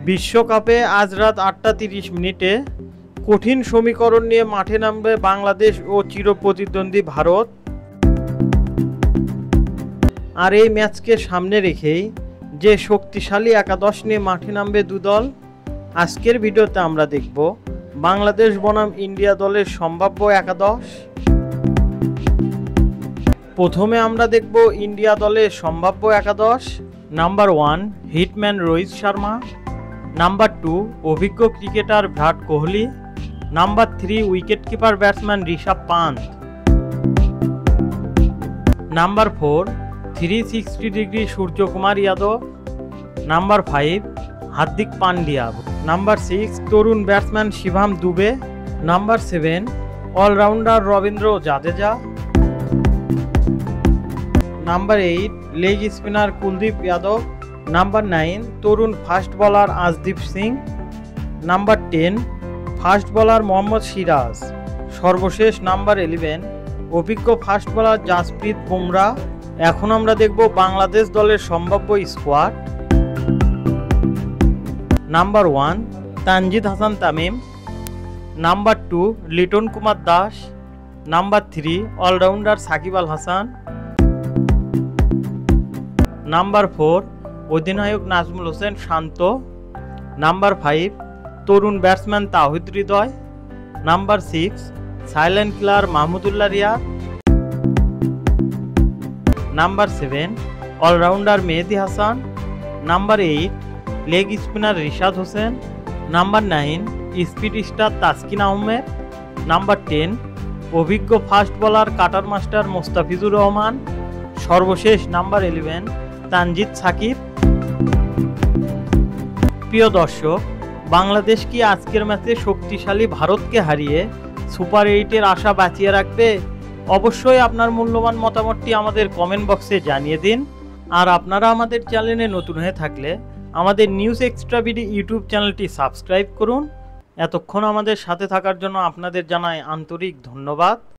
বিশ্বকাপে আজ রাত ৮টা ৩০ কঠিন সমীকরণ নিয়ে মাঠে নামবে বাংলাদেশ ও চিরপ্রতিদ্বন্দ্বী ভারত। আর এই ম্যাচকে সামনে রেখেই যে শক্তিশালী একাদশ নিয়ে মাঠে নামবে দুদল, আজকের ভিডিওতে আমরা দেখব বাংলাদেশ বনাম ইন্ডিয়া দলের সম্ভাব্য একাদশ। প্রথমে আমরা দেখব ইন্ডিয়া দলের সম্ভাব্য একাদশ। Number 1 hitman Rohit Sharma, number 2 অভিজ্ঞ cricketer Virat Kohli, number 3 wicketkeeper batsman Rishabh Pant, number 4 360 degree Suryakumar Yadav, number 5 Hardik Pandya, number 6 তরুণ batsman Shivam Dube, number 7 allrounder Ravindra Jadeja, number 8 leg spinner Kuldeep Yadav, number 9 তরুণ fast bowler Arshdeep Singh, number 10 fast bowler Mohammed Siraj, সর্বশেষ নাম্বার 11 অভিজ্ঞ ফাস্ট বোলার জাসপ্রীত বুমরা। এখন আমরা দেখব বাংলাদেশ দলের সম্ভাব্য squad. Number 1 Tanzid Hasan Tamim, number 2 Liton Kumar Das, number 3 allrounder Shakib Al Hasan, number 4 অধিনায়ক নাজমুল হোসেন শান্ত, নাম্বার 5 তরুণ batsman Towhid Hridoy, number 6 silent killer Mahmudullah Riyad, number 7 allrounder Mehedi Hasan, number 8 leg spinner Rishad Hossain, number 9 speed star Taskin Ahmed, number 10 অভিজ্ঞ fast bowler cutter master Mustafizur Rahman, সর্বশেষ নাম্বার 11 তানজিদ সাকিব। প্রিয় দর্শক, বাংলাদেশ কি আজকের ম্যাচে শক্তিশালী ভারতকে হারিয়ে সুপার 8-এর আশা বাঁচিয়ে রাখবে? অবশ্যই আপনার মূল্যবান মতামতটি আমাদের কমেন্ট বক্সে জানিয়ে দিন। আর আপনারা আমাদের চ্যানেলে নতুন হয়ে থাকলে আমাদের নিউজ এক্সট্রা বিডি ইউটিউব চ্যানেলটি সাবস্ক্রাইব করুন। এতক্ষণ আমাদের সাথে থাকার জন্য আপনাদের জানাই আন্তরিক ধন্যবাদ।